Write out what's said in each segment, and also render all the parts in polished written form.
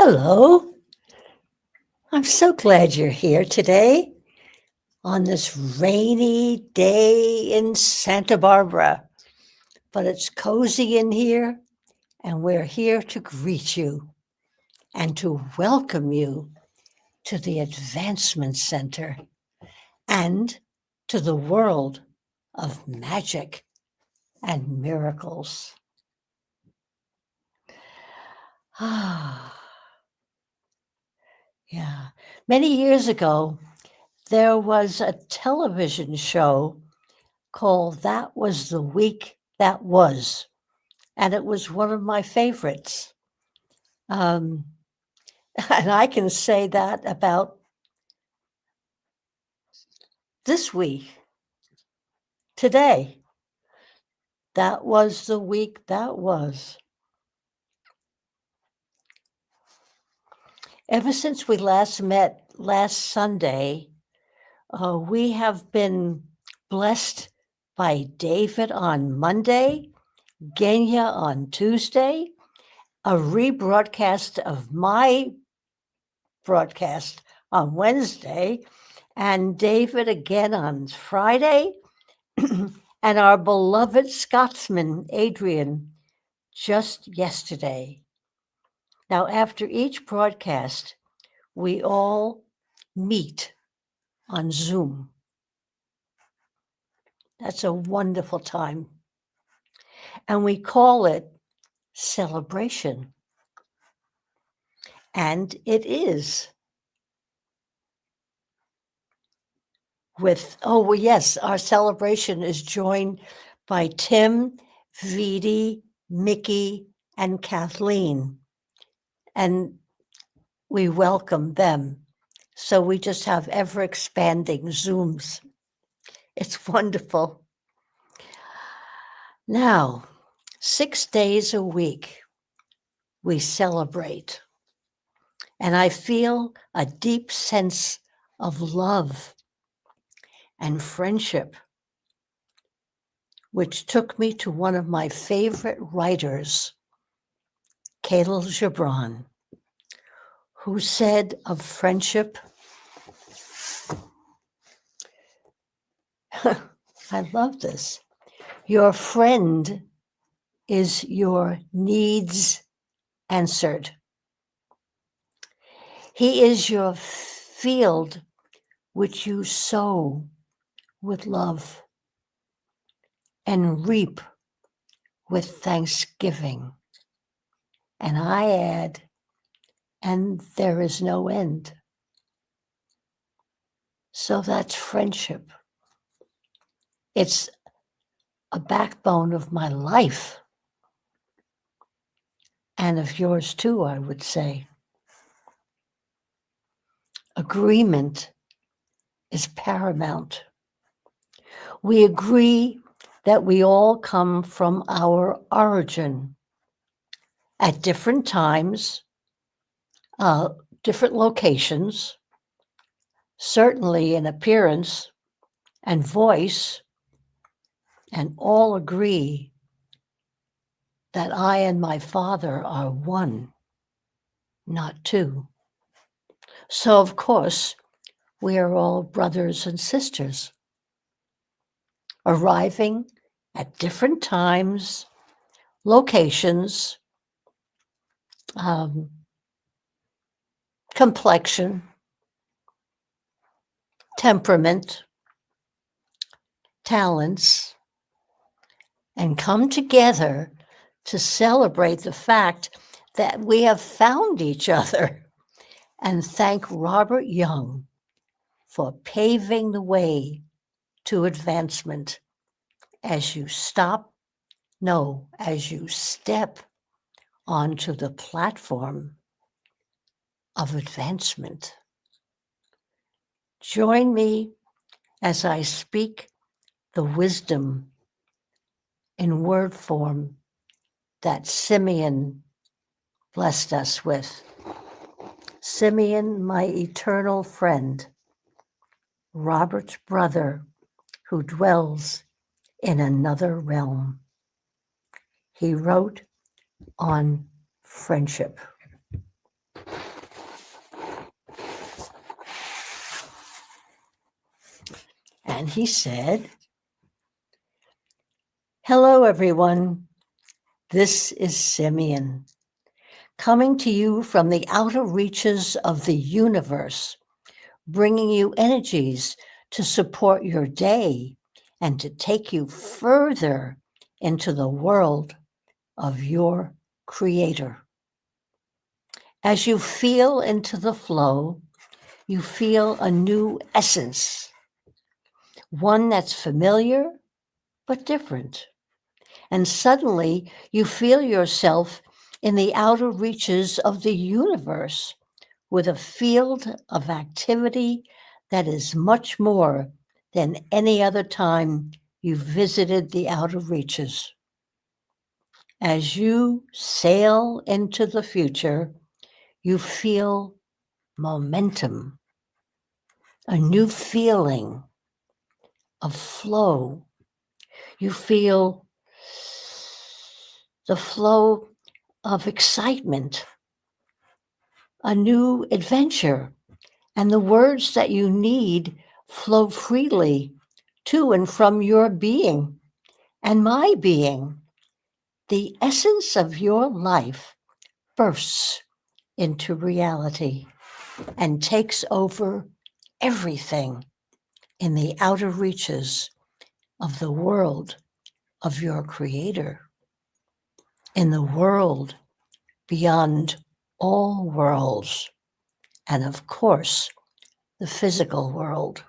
Hello. I'm so glad you're here today on this rainy day in Santa Barbara. But it's cozy in here, and we're here to greet you and to welcome you to the Advancement Center and to the world of magic and miracles. Ah, yeah. Many years ago, there was a television show called That Was the Week That Was, and it was one of my favorites. Um, and I can say that about this week, today. That was the week that was. Ever since we last met last Sunday, we have been blessed by David on Monday, Genya on Tuesday, a rebroadcast of my broadcast on Wednesday, and David again on Friday, and our beloved Scotsman, Adrian, just yesterday. Now, after each broadcast, we all meet on Zoom. That's a wonderful time. And we call it celebration. And it is. Well, yes, our celebration is joined by Tim, Vidi, Mickey, and Kathleen. And we welcome them. So we just have ever expanding Zooms. It's wonderful. Now, 6 days a week, we celebrate. And I feel a deep sense of love and friendship, which took me to one of my favorite writers, Khalil Gibran, who said of friendship, I love this, your friend is your needs answered. He is your field which you sow with love and reap with thanksgiving. And I add, and there is no end. So that's friendship. It's a backbone of my life, and of yours too, I would say. Agreement is paramount. We agree that we all come from our origin at different times, different locations, certainly in appearance and voice, and all agree that I and my Father are one, not two. So, of course, we are all brothers and sisters, arriving at different times, locations, complexion, temperament, talents, and come together to celebrate the fact that we have found each other, and thank Robert Young for paving the way to advancement as you as you step onto the platform of advancement. Join me as I speak the wisdom in word form that Simeon blessed us with. Simeon, my eternal friend, Robert's brother who dwells in another realm. He wrote on friendship. And he said, "Hello, everyone. This is Simeon, coming to you from the outer reaches of the universe, bringing you energies to support your day and to take you further into the world of your Creator. As you feel into the flow, you feel a new essence, one that's familiar but different. And suddenly you feel yourself in the outer reaches of the universe with a field of activity that is much more than any other time you visited the outer reaches. As you sail into the future, you feel momentum, a new feeling of flow. You feel the flow of excitement, a new adventure, and the words that you need flow freely to and from your being and my being. The essence of your life bursts into reality and takes over everything in the outer reaches of the world of your Creator, in the world beyond all worlds, and of course, the physical world.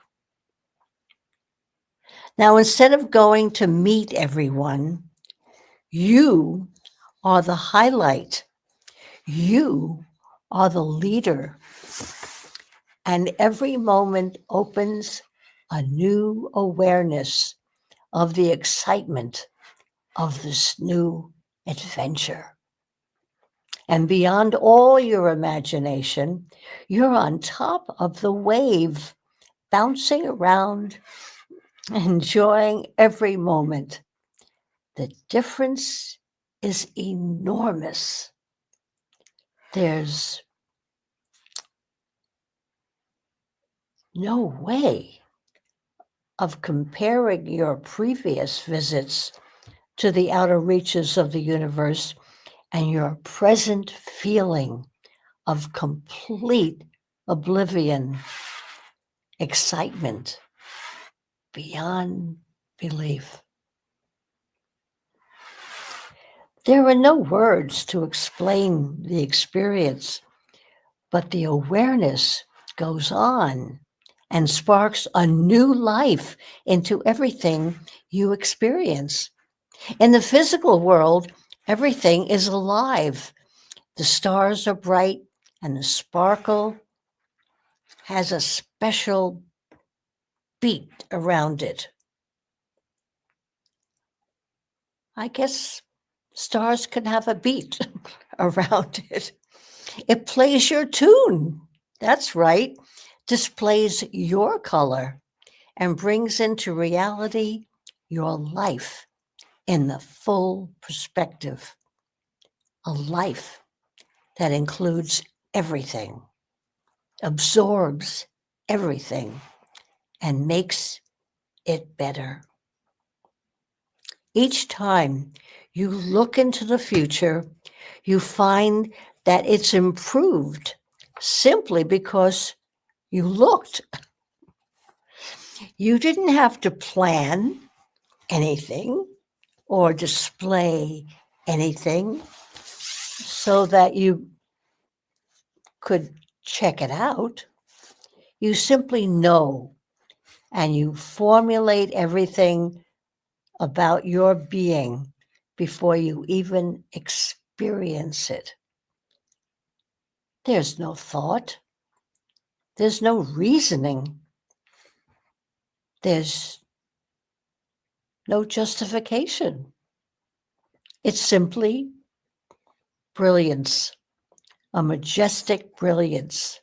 Now, instead of going to meet everyone, you are the highlight. You are the leader. And every moment opens a new awareness of the excitement of this new adventure. And beyond all your imagination, you're on top of the wave, bouncing around, enjoying every moment. The difference is enormous. There's no way of comparing your previous visits to the outer reaches of the universe and your present feeling of complete oblivion, excitement beyond belief. There are no words to explain the experience, but the awareness goes on and sparks a new life into everything you experience. In the physical world, everything is alive. The stars are bright and the sparkle has a special beat around it. I guess stars can have a beat around it. It plays your tune. That's right. Displays your color and brings into reality your life in the full perspective. A life that includes everything, absorbs everything, and makes it better. Each time you look into the future, you find that it's improved simply because you looked. You didn't have to plan anything or display anything so that you could check it out. You simply know and you formulate everything about your being before you even experience it. There's no thought. There's no reasoning. There's no justification. It's simply brilliance, a majestic brilliance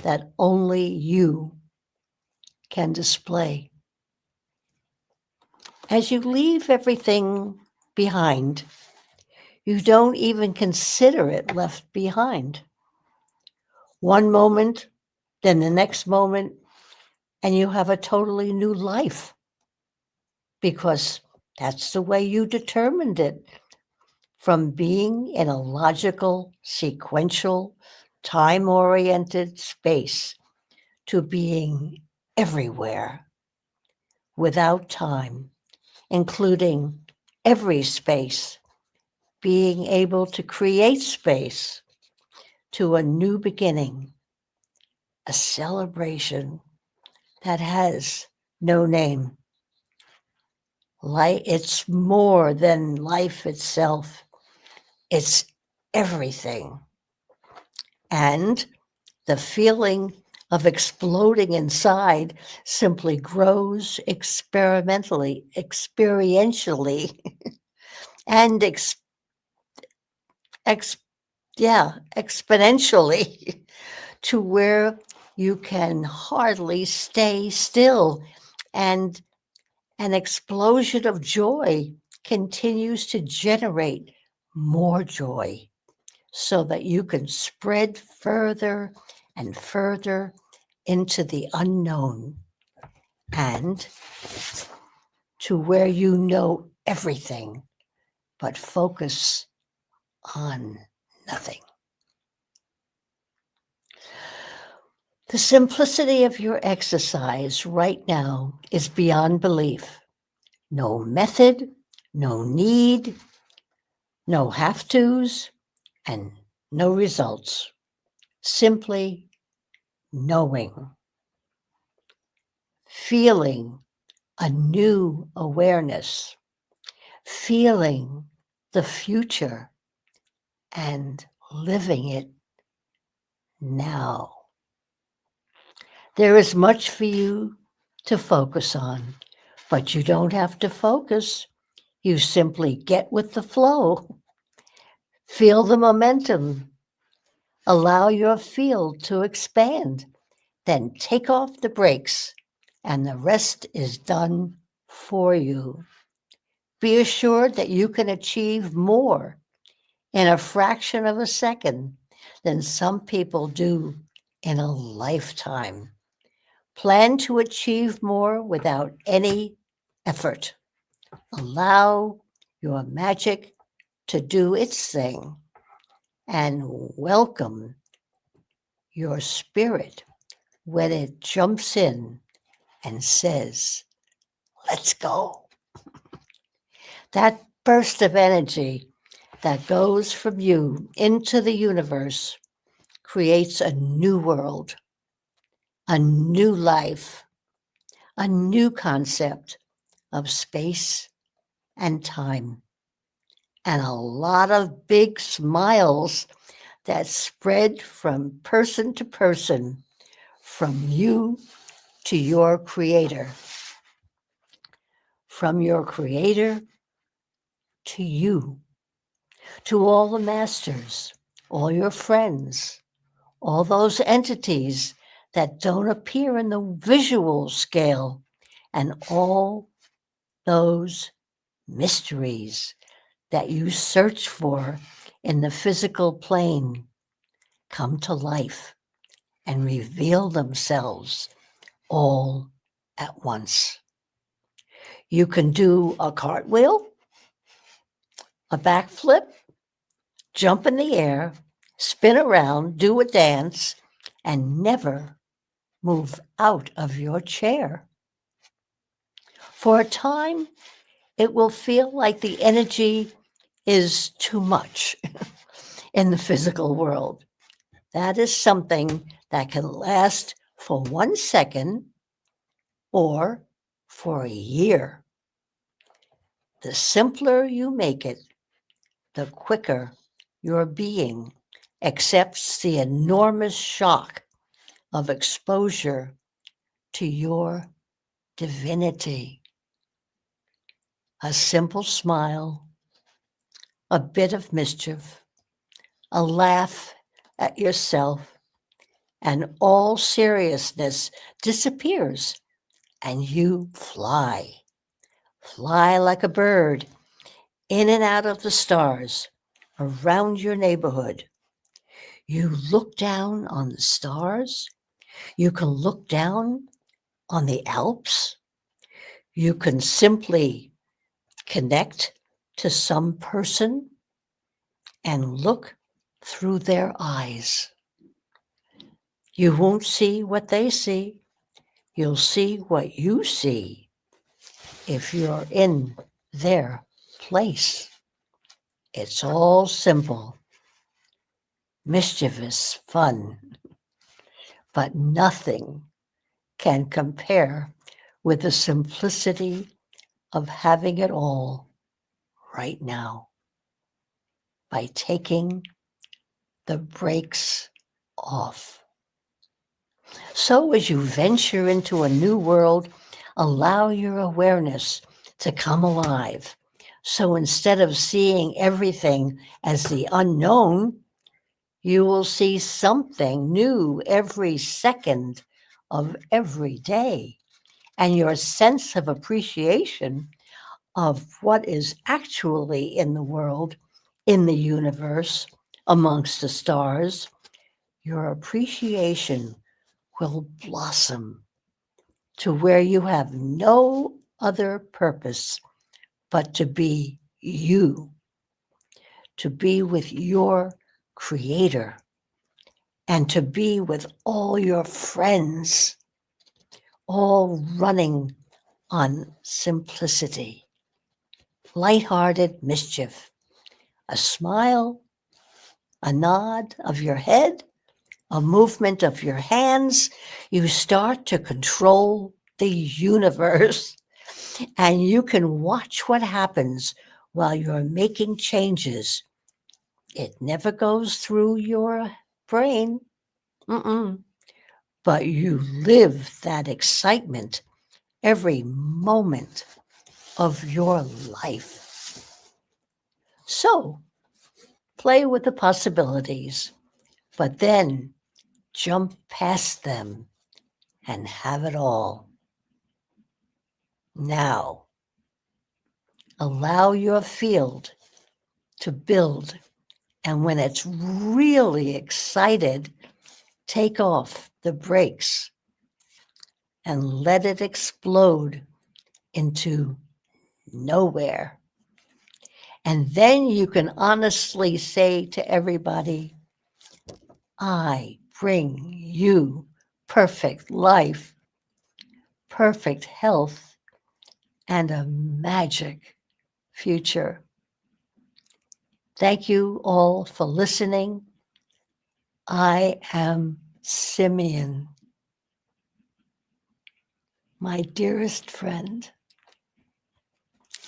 that only you can display. As you leave everything behind, you don't even consider it left behind. One moment, then the next moment, and you have a totally new life because that's the way you determined it, from being in a logical, sequential, time oriented space to being everywhere without time, including every space, being able to create space to a new beginning, a celebration that has no name. It's more than life itself. It's everything. And the feeling of exploding inside simply grows experientially, and ex, exponentially to where you can hardly stay still, and an explosion of joy continues to generate more joy so that you can spread further and further into the unknown and to where you know everything but focus on nothing. The simplicity of your exercise right now is beyond belief. No method, no need, no have tos, and no results. Simply knowing, feeling a new awareness, feeling the future, and living it now. There is much for you to focus on, but you don't have to focus. You simply get with the flow, feel the momentum, allow your field to expand, then take off the brakes, and the rest is done for you. Be assured that you can achieve more in a fraction of a second than some people do in a lifetime. Plan to achieve more without any effort. Allow your magic to do its thing and welcome your spirit when it jumps in and says, let's go. That burst of energy that goes from you into the universe creates a new world, a new life, a new concept of space and time, and a lot of big smiles that spread from person to person, from you to your creator, from your creator to you, to all the masters, all your friends, all those entities that don't appear in the visual scale, and all those mysteries that you search for in the physical plane come to life and reveal themselves all at once. You can do a cartwheel, a backflip, jump in the air, spin around, do a dance, and never move out of your chair. For a time, it will feel like the energy is too much in the physical world. That is something that can last for 1 second or for a year. The simpler you make it, the quicker your being accepts the enormous shock of exposure to your divinity. A simple smile, a bit of mischief, a laugh at yourself, and all seriousness disappears, and you fly. Fly like a bird in and out of the stars around your neighborhood. You look down on the stars. You can look down on the Alps. You can simply connect to some person and look through their eyes. You won't see what they see. You'll see what you see if you're in their place. It's all simple, mischievous fun, but nothing can compare with the simplicity of having it all right now by taking the brakes off. So as you venture into a new world, allow your awareness to come alive. So instead of seeing everything as the unknown, you will see something new every second of every day. And your sense of appreciation of what is actually in the world, in the universe, amongst the stars, your appreciation will blossom to where you have no other purpose but to be you, to be with your creator, and to be with all your friends, all running on simplicity, lighthearted mischief, a smile, a nod of your head, a movement of your hands. You start to control the universe, and you can watch what happens while you're making changes. It never goes through your brain, but you live that excitement every moment of your life. So play with the possibilities, but then jump past them and have it all. Now, allow your field to build, and when it's really excited, take off the brakes and let it explode into nowhere. And then you can honestly say to everybody, I bring you perfect life, perfect health, and a magic future. Thank you all for listening. I am Simeon, my dearest friend,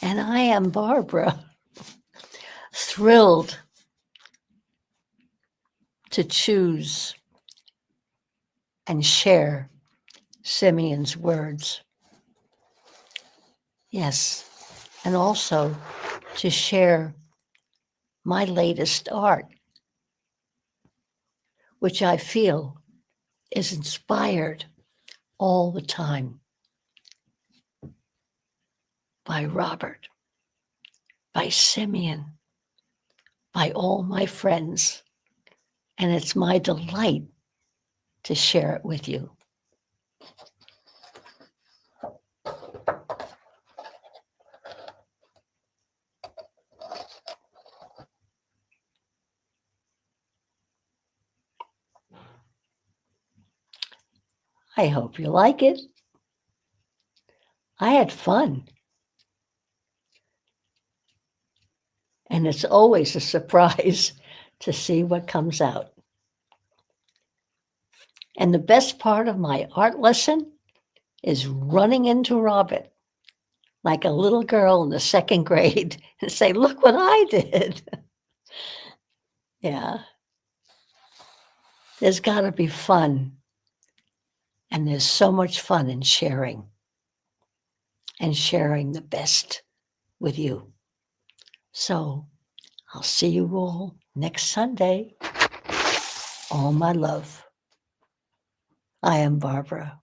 and I am Barbara, thrilled to choose and share Simeon's words. Yes, and also to share my latest art, which I feel is inspired all the time by Robert, by Simeon, by all my friends. And it's my delight to share it with you. I hope you like it. I had fun. And it's always a surprise to see what comes out. And the best part of my art lesson is running into Robert like a little girl in the second grade and say, look what I did. Yeah. There's got to be fun. And there's so much fun in sharing and sharing the best with you. So I'll see you all next Sunday. All my love. I am Barbara.